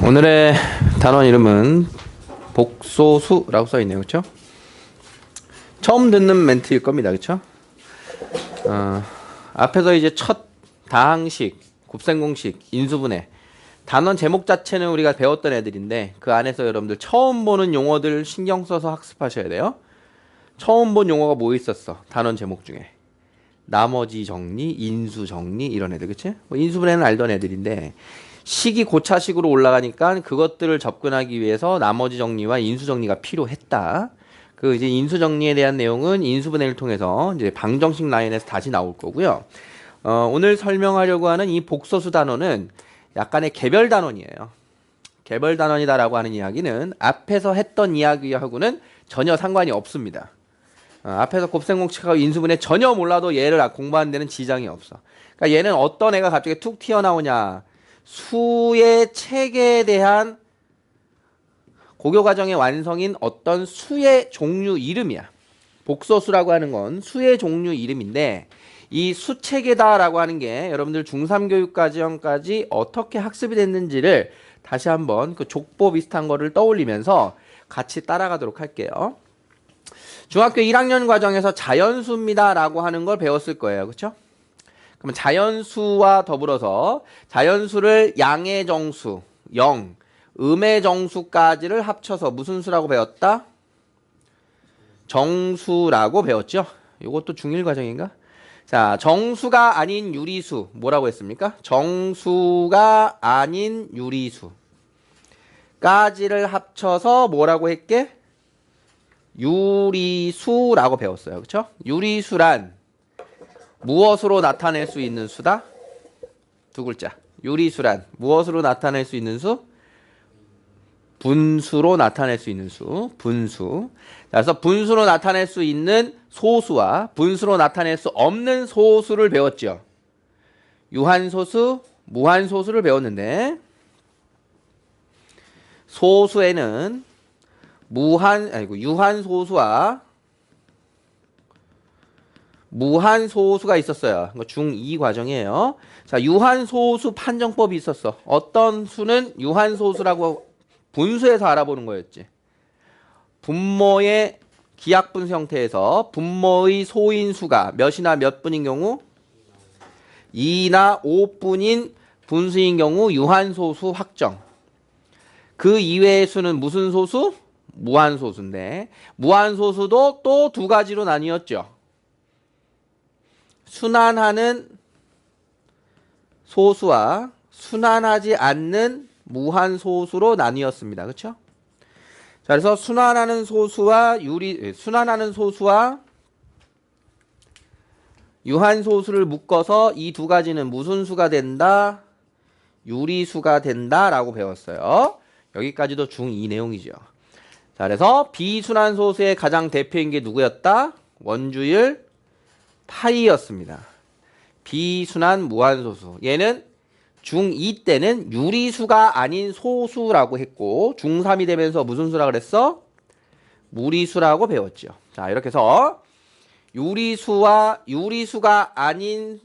오늘의 단원 이름은 복소수라고 써있네요. 그쵸? 처음 듣는 멘트일 겁니다. 그쵸? 앞에서 이제 첫 다항식, 곱셈공식, 인수분해 단원 제목 자체는 우리가 배웠던 애들인데 그 안에서 여러분들 처음 보는 용어들 신경 써서 학습하셔야 돼요. 처음 본 용어가 뭐 있었어? 단원 제목 중에 나머지 정리, 인수 정리 이런 애들. 그치? 뭐 인수분해는 알던 애들인데 식이 고차식으로 올라가니까 그것들을 접근하기 위해서 나머지 정리와 인수 정리가 필요했다. 그 이제 인수 정리에 대한 내용은 인수분해를 통해서 이제 방정식 라인에서 다시 나올 거고요. 오늘 설명하려고 하는 이 복소수 단원은 약간의 개별 단원이에요. 개별 단원이다라고 하는 이야기는 앞에서 했던 이야기하고는 전혀 상관이 없습니다. 앞에서 곱셈공식하고 인수분해 전혀 몰라도 얘를 공부하는 데는 지장이 없어. 그러니까 얘는 어떤 애가 갑자기 툭 튀어나오냐. 수의 책에 대한 고교과정의 완성인 어떤 수의 종류 이름이야. 복소수라고 하는 건 수의 종류 이름인데 이 수체계다라고 하는 게 여러분들 중3 교육과정까지 어떻게 학습이 됐는지를 다시 한번 그 족보 비슷한 거를 떠올리면서 같이 따라가도록 할게요. 중학교 1학년 과정에서 자연수입니다 라고 하는 걸 배웠을 거예요. 그렇죠? 그러면 자연수와 더불어서 자연수를 양의 정수, 0, 음의 정수까지를 합쳐서 무슨 수라고 배웠다? 정수라고 배웠죠? 이것도 중1 과정인가? 자, 정수가 아닌 유리수 뭐라고 했습니까? 정수가 아닌 유리수까지를 합쳐서 뭐라고 했게? 유리수라고 배웠어요. 그렇죠? 유리수란 무엇으로 나타낼 수 있는 수다? 두 글자. 유리수란 무엇으로 나타낼 수 있는 수? 분수로 나타낼 수 있는 수. 분수. 그래서 분수로 나타낼 수 있는 소수와 분수로 나타낼 수 없는 소수를 배웠죠. 유한소수, 무한소수를 배웠는데 소수에는 유한소수와 무한소수가 있었어요. 중2 과정이에요. 자, 유한소수 판정법이 있었어. 어떤 수는 유한소수라고 분수에서 알아보는 거였지. 분모의 기하분수 형태에서 분모의 소인수가 몇이나 몇 분인 경우 2나 5분인 분수인 경우 유한소수 확정. 그 이외의 수는 무슨 소수? 무한소수인데 무한소수도 또 두 가지로 나뉘었죠. 순환하는 소수와 순환하지 않는 무한소수로 나뉘었습니다. 그렇죠? 자, 그래서 순환하는 소수와 유한소수를 묶어서 이 두 가지는 무슨 수가 된다? 유리수가 된다라고 배웠어요. 여기까지도 중2 내용이죠. 자, 그래서 비순환소수의 가장 대표인 게 누구였다? 원주율 파이였습니다. 비순환 무한소수. 얘는 중2 때는 유리수가 아닌 소수라고 했고 중3이 되면서 무슨 수라고 그랬어? 무리수라고 배웠죠. 자, 이렇게 해서 유리수가 아닌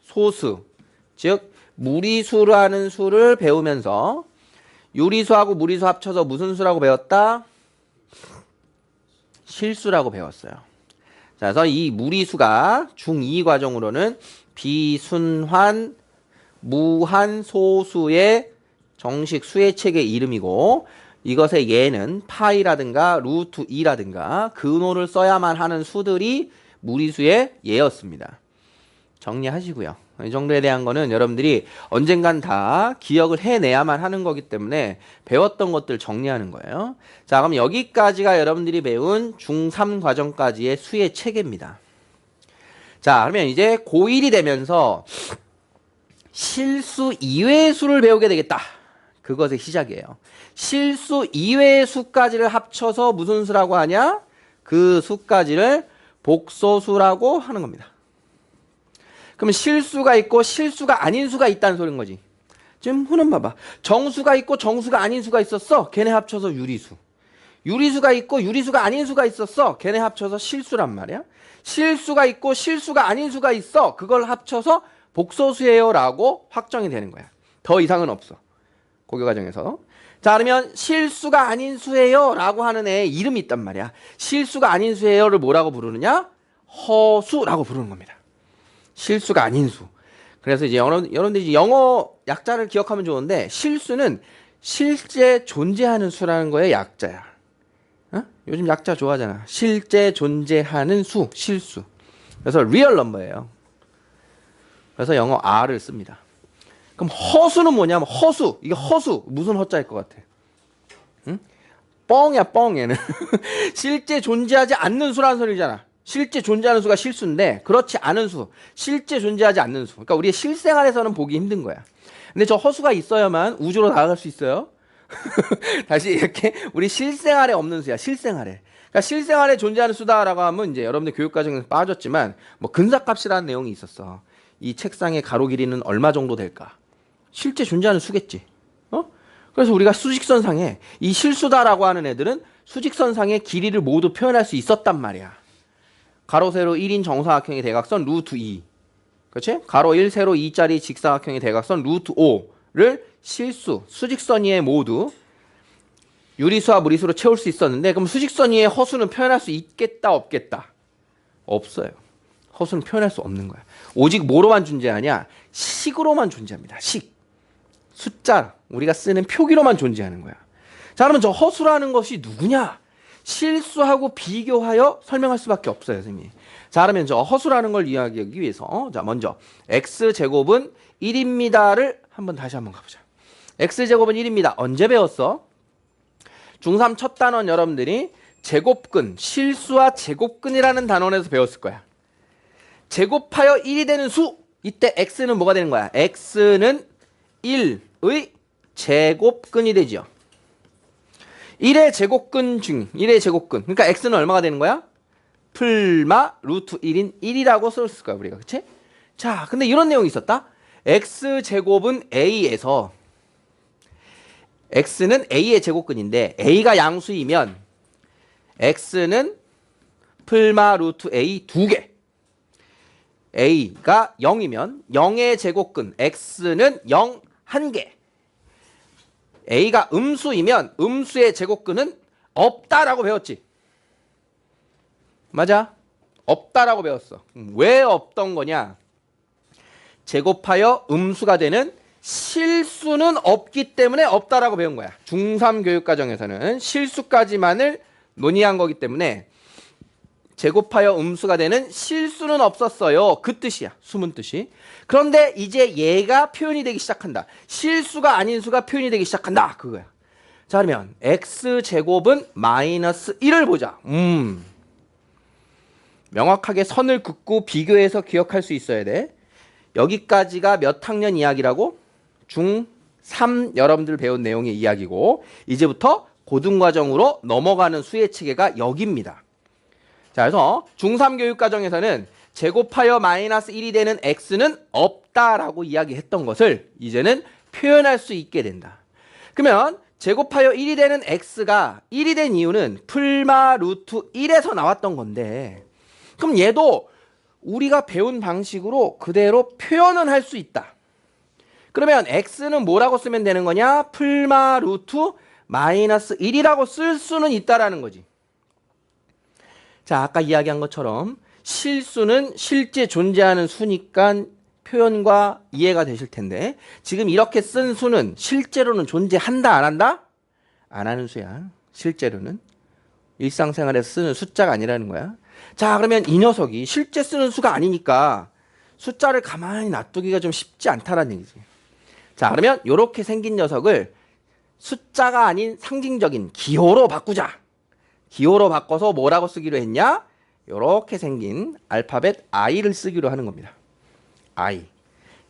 소수, 즉 무리수라는 수를 배우면서 유리수하고 무리수 합쳐서 무슨 수라고 배웠다? 실수라고 배웠어요. 자, 그래서 이 무리수가 중2 과정으로는 비순환 무한소수의 정식 수의 책의 이름이고 이것의 예는 파이라든가 루트 2라든가 근호를 써야만 하는 수들이 무리수의 예였습니다. 정리하시고요. 이 정도에 대한 거는 여러분들이 언젠간 다 기억을 해내야만 하는 거기 때문에 배웠던 것들 정리하는 거예요. 자, 그럼 여기까지가 여러분들이 배운 중3 과정까지의 수의 체계입니다. 자, 그러면 이제 고1이 되면서 실수 이외의 수를 배우게 되겠다. 그것의 시작이에요. 실수 이외의 수까지를 합쳐서 무슨 수라고 하냐? 그 수까지를 복소수라고 하는 겁니다. 그러면 실수가 있고 실수가 아닌 수가 있다는 소리인 거지. 지금 후는 봐봐. 정수가 있고 정수가 아닌 수가 있었어. 걔네 합쳐서 유리수. 유리수가 있고 유리수가 아닌 수가 있었어. 걔네 합쳐서 실수란 말이야. 실수가 있고 실수가 아닌 수가 있어. 그걸 합쳐서 복소수예요 라고 확정이 되는 거야. 더 이상은 없어. 고교 과정에서. 자, 그러면 실수가 아닌 수예요 라고 하는 애 이름이 있단 말이야. 실수가 아닌 수예요를 뭐라고 부르느냐? 허수라고 부르는 겁니다. 실수가 아닌 수. 그래서 이제 여러분들이 이제 영어 약자를 기억하면 좋은데, 실수는 실제 존재하는 수라는 거에 약자야. 어? 요즘 약자 좋아하잖아. 실제 존재하는 수, 실수. 그래서 real number예요. 그래서 영어 R을 씁니다. 그럼 허수는 뭐냐면, 허수. 이게 허수. 무슨 허자일 것 같아? 응? 뻥이야, 뻥, 얘는. 실제 존재하지 않는 수라는 소리잖아. 실제 존재하는 수가 실수인데, 그렇지 않은 수. 실제 존재하지 않는 수. 그러니까 우리의 실생활에서는 보기 힘든 거야. 근데 저 허수가 있어야만 우주로 나아갈 수 있어요. 다시 이렇게 우리 실생활에 없는 수야. 실생활에. 그러니까 실생활에 존재하는 수다라고 하면 이제 여러분들 교육과정에서 빠졌지만 뭐 근사값이라는 내용이 있었어. 이 책상의 가로 길이는 얼마 정도 될까? 실제 존재하는 수겠지. 어? 그래서 우리가 수직선상에 이 실수다라고 하는 애들은 수직선상의 길이를 모두 표현할 수 있었단 말이야. 가로 세로 1인 정사각형의 대각선 루트 2. 그렇지? 가로 1 세로 2짜리 직사각형의 대각선 루트 5를 실수, 수직선 위에 모두 유리수와 무리수로 채울 수 있었는데, 그럼 수직선 위에 허수는 표현할 수 있겠다, 없겠다? 없어요. 허수는 표현할 수 없는 거야. 오직 뭐로만 존재하냐? 식으로만 존재합니다. 식. 숫자, 우리가 쓰는 표기로만 존재하는 거야. 자, 그러면 저 허수라는 것이 누구냐? 실수하고 비교하여 설명할 수밖에 없어요, 선생님. 자, 그러면 저 허수라는 걸 이야기하기 위해서, 자, 먼저 x제곱은 1입니다를 다시 한번 가보자. x제곱은 1입니다. 언제 배웠어? 중3 첫 단원 여러분들이 제곱근, 실수와 제곱근이라는 단원에서 배웠을 거야. 제곱하여 1이 되는 수, 이때 x는 뭐가 되는 거야? x는 1의 제곱근이 되죠. 1의 제곱근 중 1의 제곱근. 그러니까 x는 얼마가 되는 거야? 풀마 루트 1인 1이라고 썼을 거야, 우리가. 그치? 자, 근데 이런 내용이 있었다. x제곱은 a에서 x는 a의 제곱근인데 a가 양수이면 x는 풀마 루트 a 2개. a가 0이면 0의 제곱근 x는 0 1개. a가 음수이면 음수의 제곱근은 없다라고 배웠지. 맞아? 없다라고 배웠어. 왜 없던 거냐? 제곱하여 음수가 되는 실수는 없기 때문에 없다라고 배운 거야. 중3 교육과정에서는 실수까지만을 논의한 거기 때문에 제곱하여 음수가 되는 실수는 없었어요. 그 뜻이야. 숨은 뜻이. 그런데 이제 얘가 표현이 되기 시작한다. 실수가 아닌 수가 표현이 되기 시작한다. 그거야. 자, 그러면 x제곱은 마이너스 1을 보자. 명확하게 선을 긋고 비교해서 기억할 수 있어야 돼. 여기까지가 몇 학년 이야기라고? 중3 여러분들 배운 내용의 이야기고, 이제부터 고등과정으로 넘어가는 수의 체계가 여기입니다. 자, 그래서 중3 교육과정에서는 제곱하여 마이너스 1이 되는 x는 없다라고 이야기했던 것을 이제는 표현할 수 있게 된다. 그러면 제곱하여 1이 되는 x가 1이 된 이유는 풀마 루트 1에서 나왔던 건데, 그럼 얘도 우리가 배운 방식으로 그대로 표현은 할 수 있다. 그러면 x는 뭐라고 쓰면 되는 거냐? 풀마 루트 마이너스 1이라고 쓸 수는 있다라는 거지. 자, 아까 이야기한 것처럼 실수는 실제 존재하는 수니까 표현과 이해가 되실 텐데, 지금 이렇게 쓴 수는 실제로는 존재한다, 안 한다? 안 하는 수야. 실제로는. 일상생활에서 쓰는 숫자가 아니라는 거야. 자, 그러면 이 녀석이 실제 쓰는 수가 아니니까 숫자를 가만히 놔두기가 좀 쉽지 않다라는 얘기지. 자, 그러면 이렇게 생긴 녀석을 숫자가 아닌 상징적인 기호로 바꾸자. 기호로 바꿔서 뭐라고 쓰기로 했냐? 이렇게 생긴 알파벳 i를 쓰기로 하는 겁니다. i.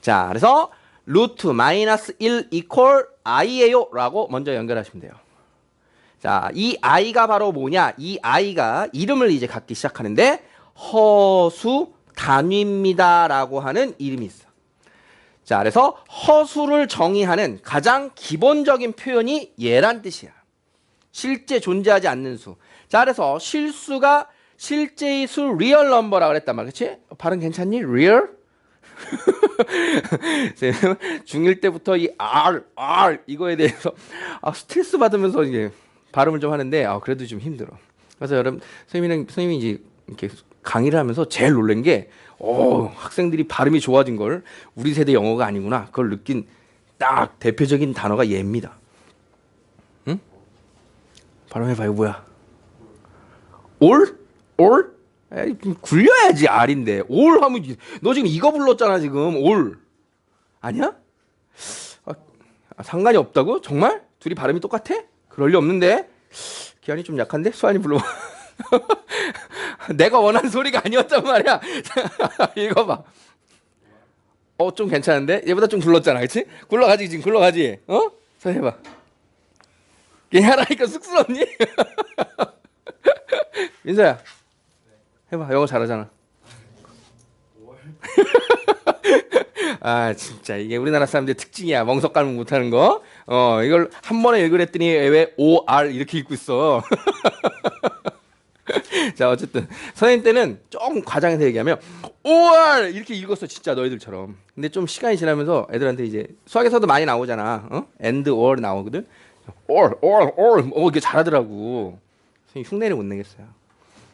자, 그래서 루트 마이너스 1 이퀄 i예요 라고 먼저 연결하시면 돼요. 자, 이 i가 바로 뭐냐? 이 i가 이름을 이제 갖기 시작하는데 허수 단위입니다 라고 하는 이름이 있어. 자, 그래서 허수를 정의하는 가장 기본적인 표현이 얘란 뜻이야. 실제 존재하지 않는 수. 자, 그래서 실수가 실제의 수 리얼 넘버라고 그랬단 말이야. 그치? 발음 괜찮니? 리얼? 중1 때부터 이 R 이거에 대해서 스트레스 받으면서 이게 발음을 좀 하는데 그래도 좀 힘들어. 그래서 여러분 선생님이 이제 이렇게 강의를 하면서 제일 놀란 게 학생들이 발음이 좋아진 걸 우리 세대 영어가 아니구나. 그걸 느낀 딱 대표적인 단어가 얘입니다. 응? 발음해봐요. 뭐야? 올? 에이, 굴려야지 R인데 올 하면 너 지금 이거 불렀잖아 지금 올 아니야? 상관이 없다고? 정말? 둘이 발음이 똑같아? 그럴 리 없는데 기한이 좀 약한데? 수환이 불러. 내가 원하는 소리가 아니었단 말이야. 읽어봐. 좀 괜찮은데? 얘보다 좀 굴렀잖아, 그치? 굴러가지, 지금 굴러가지? 서 해봐. 얘 하라니까 쑥스럽니? 민서야, 해봐. 영어 잘하잖아. 진짜 이게 우리나라 사람들 특징이야. 멍석 깔면 못하는 거. 이걸 한 번에 읽으랬더니 왜 OR 이렇게 읽고 있어. 자, 어쨌든 선생님 때는 조금 과장해서 얘기하면 OR 이렇게 읽었어, 진짜 너희들처럼. 근데 좀 시간이 지나면서 애들한테 이제 수학에서도 많이 나오잖아. and or 나오거든. or 이게 잘하더라고. 선생님 흉내를 못 내겠어요.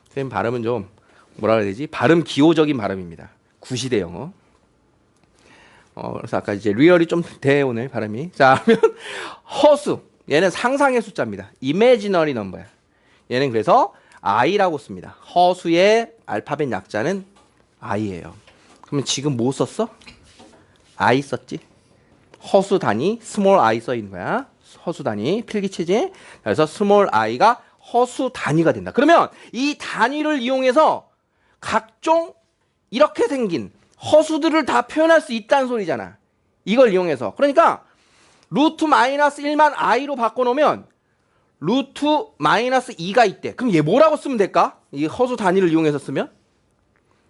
선생님 발음은 좀 뭐라 그래야 되지? 발음 기호적인 발음입니다. 구시대 영어. 그래서 아까 이제 리얼이 좀 돼 오늘 발음이. 자, 그러면 허수. 얘는 상상의 숫자입니다. imaginary number야. 얘는 그래서 I라고 씁니다. 허수의 알파벳 약자는 I예요. 그러면 지금 뭐 썼어? I 썼지? 허수 단위 small I 써 있는 거야. 허수 단위 필기체제. 그래서 small i가 허수 단위가 된다. 그러면 이 단위를 이용해서 각종 이렇게 생긴 허수들을 다 표현할 수 있다는 소리잖아. 이걸 이용해서. 그러니까 루트 마이너스 1만 i로 바꿔놓으면 루트 마이너스 2가 있대. 그럼 얘 뭐라고 쓰면 될까? 이 허수 단위를 이용해서 쓰면?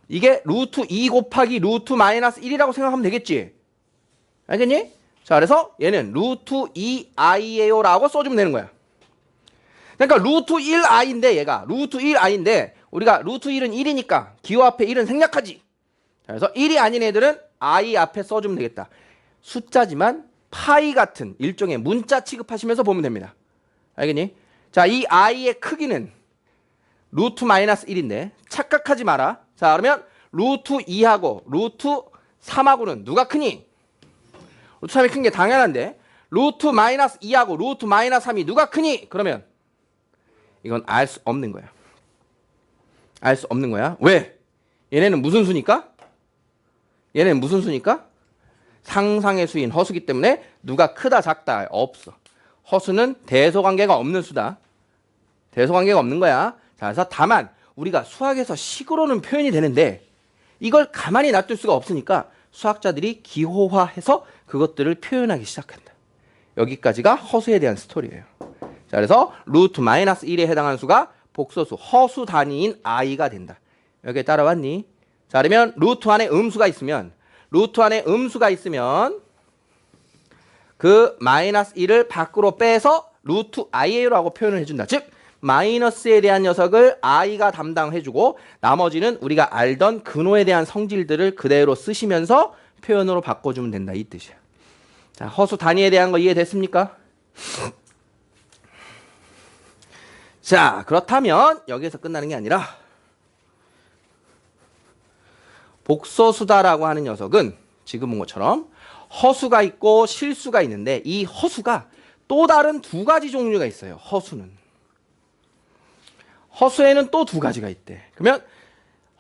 이게 루트 2 곱하기 루트 마이너스 1이라고 생각하면 되겠지? 알겠니? 자, 그래서 얘는 루트 2i예요 라고 써주면 되는 거야. 그러니까 루트 1i인데 얘가 루트 1i인데 우리가 루트 1은 1이니까 기호 앞에 1은 생략하지. 그래서 1이 아닌 애들은 i 앞에 써주면 되겠다. 숫자지만 파이 같은 일종의 문자 취급하시면서 보면 됩니다. 알겠니? 자, 이 i의 크기는 루트 마이너스 1인데 착각하지 마라. 자, 그러면 루트 2하고 루트 3하고는 누가 크니? 루트 3이 큰 게 당연한데 루트 마이너스 2하고 루트 마이너스 3이 누가 크니? 그러면 이건 알 수 없는 거야. 알 수 없는 거야. 왜? 얘네는 무슨 수니까? 얘네는 무슨 수니까? 상상의 수인 허수기 때문에 누가 크다 작다 없어. 허수는 대소관계가 없는 수다. 대소관계가 없는 거야. 자, 그래서 다만 우리가 수학에서 식으로는 표현이 되는데 이걸 가만히 놔둘 수가 없으니까 수학자들이 기호화해서 그것들을 표현하기 시작한다. 여기까지가 허수에 대한 스토리예요. 자, 그래서 루트 마이너스 1에 해당하는 수가 복소수 허수 단위인 i가 된다. 여기에 따라왔니? 자, 그러면 루트 안에 음수가 있으면 그 마이너스 1을 밖으로 빼서 루트 i라고 표현을 해준다. 즉 마이너스에 대한 녀석을 i가 담당해주고 나머지는 우리가 알던 근호에 대한 성질들을 그대로 쓰시면서 표현으로 바꿔주면 된다. 이 뜻이야. 자, 허수 단위에 대한 거 이해됐습니까? 자, 그렇다면 여기에서 끝나는 게 아니라 복소수다라고 하는 녀석은 지금 본 것처럼 허수가 있고 실수가 있는데 이 허수가 또 다른 두 가지 종류가 있어요. 허수에는 또 두 가지가 있대. 그러면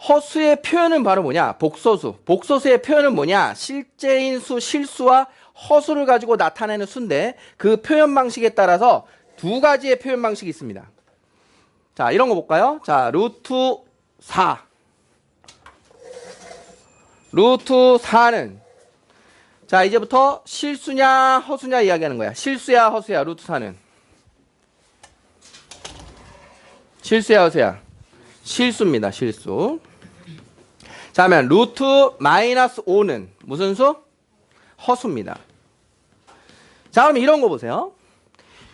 허수의 표현은 바로 뭐냐? 복소수. 복소수의 표현은 뭐냐? 실제인 수, 실수와 허수를 가지고 나타내는 수인데 그 표현 방식에 따라서 두 가지의 표현 방식이 있습니다. 자, 이런 거 볼까요? 자, 루트 4. 루트 4는 자, 이제부터 실수냐 허수냐 이야기하는 거야. 실수야 허수야 루트 4는. 실수야 허수야? 실수입니다. 실수. 자, 그러면 루트 마이너스 5는 무슨 수? 허수입니다. 자, 그럼 이런 거 보세요.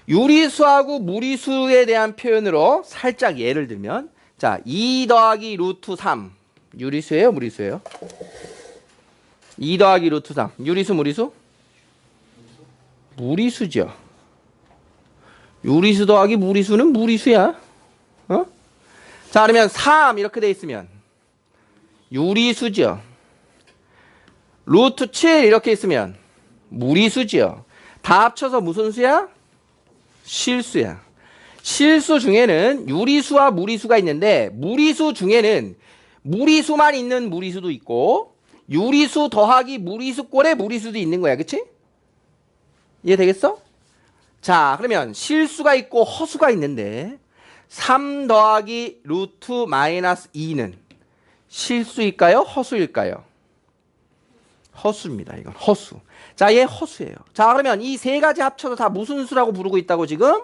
유리수하고 무리수에 대한 표현으로 살짝 예를 들면 자, 2 더하기 루트 3 유리수예요 무리수예요? 2 더하기 루트 3. 유리수 무리수? 무리수죠. 유리수 더하기 무리수는 무리수야. 어? 자, 그러면 3 이렇게 돼 있으면 유리수죠. 루트 7 이렇게 있으면 무리수죠. 다 합쳐서 무슨 수야? 실수야. 실수 중에는 유리수와 무리수가 있는데 무리수 중에는 무리수만 있는 무리수도 있고 유리수 더하기 무리수 꼴의 무리수도 있는 거야. 그치? 이해되겠어? 자, 그러면 실수가 있고 허수가 있는데 3 더하기 루트 마이너스 2는 실수일까요? 허수일까요? 허수입니다. 이건 허수. 자, 얘 허수예요. 자, 그러면 이 세 가지 합쳐서 다 무슨 수라고 부르고 있다고 지금?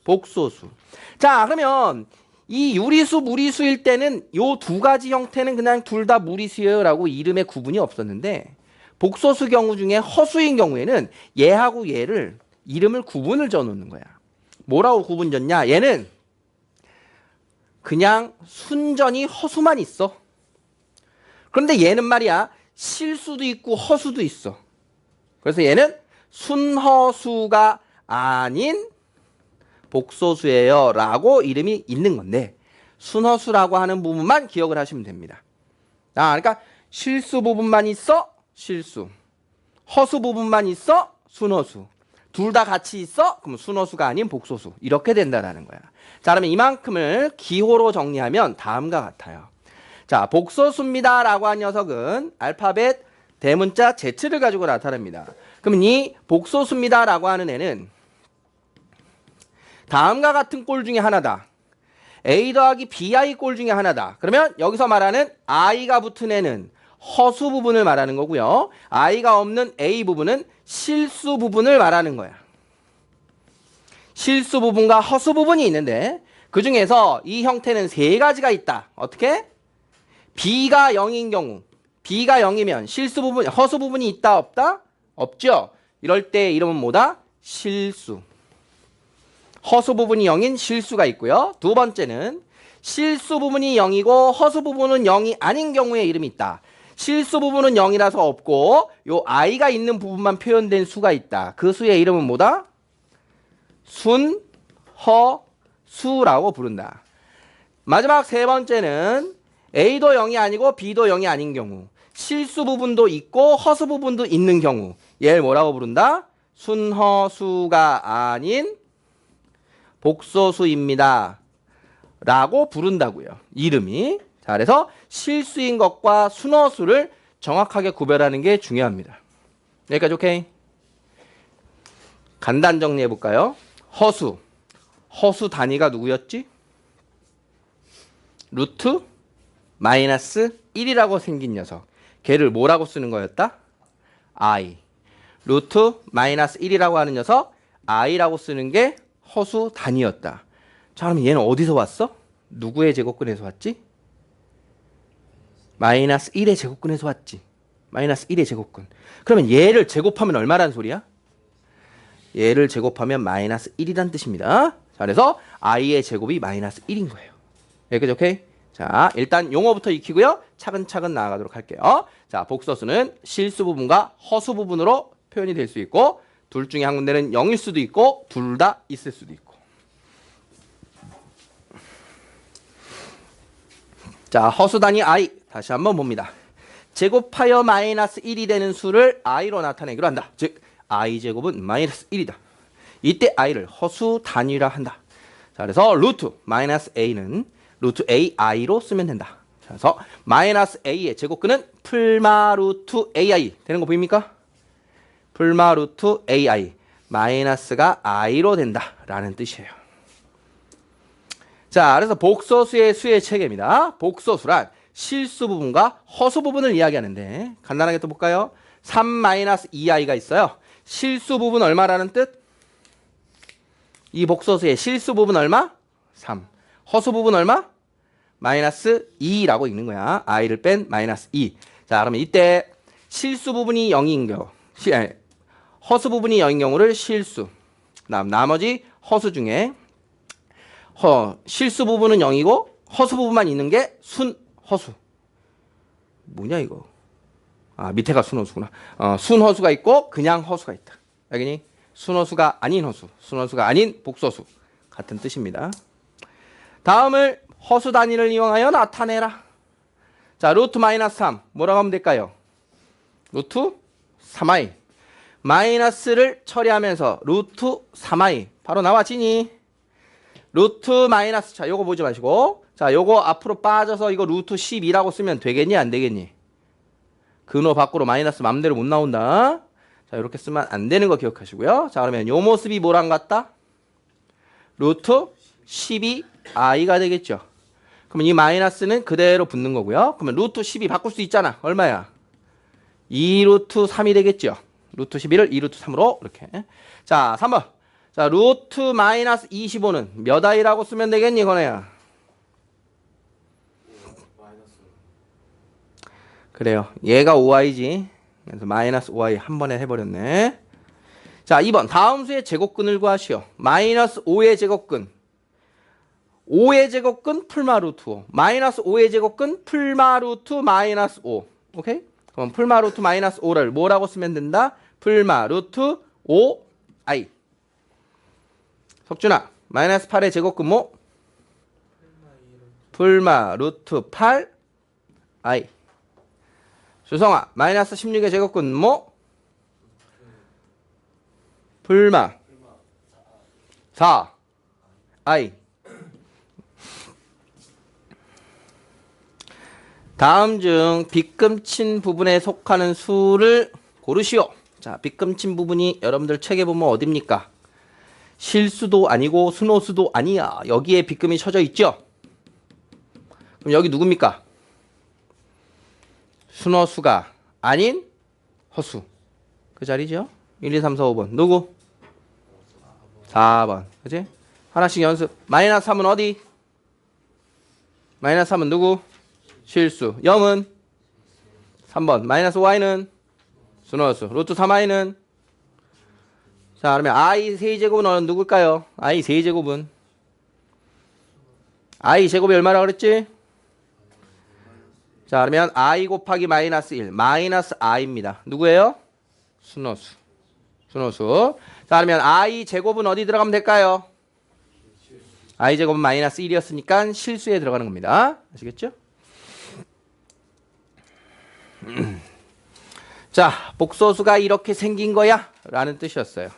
복소수. 자, 그러면 이 유리수, 무리수일 때는 요 두 가지 형태는 그냥 둘 다 무리수예요 라고 이름에 구분이 없었는데 복소수 경우 중에 허수인 경우에는 얘하고 얘를 이름을 구분을 져놓는 거야. 뭐라고 구분 졌냐? 얘는 그냥 순전히 허수만 있어. 그런데 얘는 말이야 실수도 있고 허수도 있어. 그래서 얘는 순허수가 아닌 복소수예요 라고 이름이 있는 건데 순허수라고 하는 부분만 기억을 하시면 됩니다. 그러니까 실수 부분만 있어 실수, 허수 부분만 있어 순허수, 둘 다 같이 있어 그럼 순허수가 아닌 복소수 이렇게 된다라는 거야. 자, 그러면 이만큼을 기호로 정리하면 다음과 같아요. 자, 복소수입니다 라고 한 녀석은 알파벳 대문자 Z를 가지고 나타납니다. 그러면 이 복소수입니다 라고 하는 애는 다음과 같은 꼴 중에 하나다. A 더하기 BI 꼴 중에 하나다. 그러면 여기서 말하는 I가 붙은 애는 허수 부분을 말하는 거고요. I가 없는 A 부분은 실수 부분을 말하는 거야. 실수 부분과 허수 부분이 있는데 그 중에서 이 형태는 세 가지가 있다. 어떻게? B가 0인 경우, B가 0이면 실수 부분, 허수 부분이 있다 없다? 없죠. 이럴 때 이름은 뭐다? 실수. 허수 부분이 0인 실수가 있고요. 두 번째는 실수 부분이 0이고 허수 부분은 0이 아닌 경우에 이름이 있다. 실수 부분은 0이라서 없고 요 I가 있는 부분만 표현된 수가 있다. 그 수의 이름은 뭐다? 순허수라고 부른다. 마지막 세 번째는 A도 0이 아니고 B도 0이 아닌 경우, 실수 부분도 있고 허수 부분도 있는 경우 얘를 뭐라고 부른다? 순허수가 아닌 복소수입니다 라고 부른다고요. 이름이. 자, 그래서 실수인 것과 순허수를 정확하게 구별하는 게 중요합니다. 여기까지 오케이? 간단 정리해 볼까요? 허수. 허수 단위가 누구였지? 루트 마이너스 1이라고 생긴 녀석. 걔를 뭐라고 쓰는 거였다? I. 루트 마이너스 1이라고 하는 녀석 I라고 쓰는 게 허수 단위였다. 자, 그럼 얘는 어디서 왔어? 누구의 제곱근에서 왔지? 마이너스 1의 제곱근에서 왔지. 마이너스 1의 제곱근. 그러면 얘를 제곱하면 얼마란 소리야? 얘를 제곱하면 마이너스 1이란 뜻입니다. 자, 그래서 I의 제곱이 마이너스 1인 거예요. 여기까지 오케이? 자, 일단 용어부터 익히고요. 차근차근 나아가도록 할게요. 자, 복소수는 실수 부분과 허수 부분으로 표현이 될 수 있고 둘 중에 한 군데는 0일 수도 있고 둘 다 있을 수도 있고. 자, 허수 단위 I 다시 한번 봅니다. 제곱하여 마이너스 1이 되는 수를 I로 나타내기로 한다. 즉 I 제곱은 마이너스 1이다. 이때 I를 허수 단위라 한다. 자, 그래서 루트 마이너스 A는 루트 AI로 쓰면 된다. 자, 그래서 마이너스 A의 제곱근은 풀마 루트 AI 되는 거 보입니까? 풀마 루트 AI 마이너스가 I로 된다라는 뜻이에요. 자, 그래서 복소수의 수의 체계입니다. 복소수란 실수 부분과 허수 부분을 이야기하는데 간단하게 또 볼까요? 3-2i가 있어요. 실수 부분 얼마라는 뜻? 이 복소수의 실수 부분 얼마? 3. 허수 부분 얼마? 마이너스 2라고 읽는 거야. i를 뺀 마이너스 2. 자, 그러면 이때 실수 부분이 0인 경우, 허수 부분이 0인 경우를 실수. 나머지 허수 중에 실수 부분은 0이고 허수 부분만 있는 게 순허수. 뭐냐 이거? 아, 밑에가 순허수구나. 순허수가 있고 그냥 허수가 있다. 알겠니? 순허수가 아닌 허수, 순허수가 아닌 복소수 같은 뜻입니다. 다음을 허수 단위를 이용하여 나타내라. 자, 루트 마이너스 3 뭐라고 하면 될까요? 루트 3i 마이너스를 처리하면서 루트 3i 바로 나와지니? 루트 마이너스 자 요거 보지 마시고 자 요거 앞으로 빠져서 이거 루트 12라고 쓰면 되겠니 안 되겠니? 근호 밖으로 마이너스 맘대로 못 나온다. 자 이렇게 쓰면 안 되는 거 기억하시고요. 자 그러면 요 모습이 뭐랑 같다? 루트 12i가 되겠죠. 그러면 이 마이너스는 그대로 붙는 거고요. 그러면 루트 12 바꿀 수 있잖아. 얼마야? 2루트 3이 되겠죠. 루트 12를 2루트 3으로 이렇게. 자 3번. 자 루트 마이너스 25는 몇 i라고 쓰면 되겠니 건혜야? 그래요. 얘가 5i지. 그래서 마이너스 5i 한 번에 해버렸네. 자 2번 다음 수의 제곱근을 구하시오. 마이너스 5의 제곱근 5의 제곱근 풀마 루트 5 마이너스 5의 제곱근 풀마 루트 마이너스 5 오케이? 그럼 풀마 루트 마이너스 5를 뭐라고 쓰면 된다? 풀마 루트 5i 석준아 마이너스 8의 제곱근 뭐? 풀마 루트 8i 주성아 마이너스 16의 제곱근 뭐? 풀마 4i 다음 중 빗금친 부분에 속하는 수를 고르시오. 자, 빗금친 부분이 여러분들 책에 보면 어딥니까? 실수도 아니고 순호수도 아니야. 여기에 빗금이 쳐져 있죠? 그럼 여기 누굽니까? 순호수가 아닌 허수. 그 자리죠? 1, 2, 3, 4, 5번. 누구? 4번. 그치? 하나씩 연습. 마이너스 3은 어디? 마이너스 3은 누구? 실수. 0은 3번. 마이너스 y는 순호수. 루트 3i는 자 그러면 i 세제곱은 누굴까요? i 세제곱은 i 제곱이 얼마라 그랬지? 자 그러면 i 곱하기 마이너스 1 마이너스 i입니다. 누구예요? 순호수. 순호수. 자 그러면 i 제곱은 어디 들어가면 될까요? i 제곱은 마이너스 1이었으니까 실수에 들어가는 겁니다. 아시겠죠? 자, 복소수가 이렇게 생긴 거야 라는 뜻이었어요.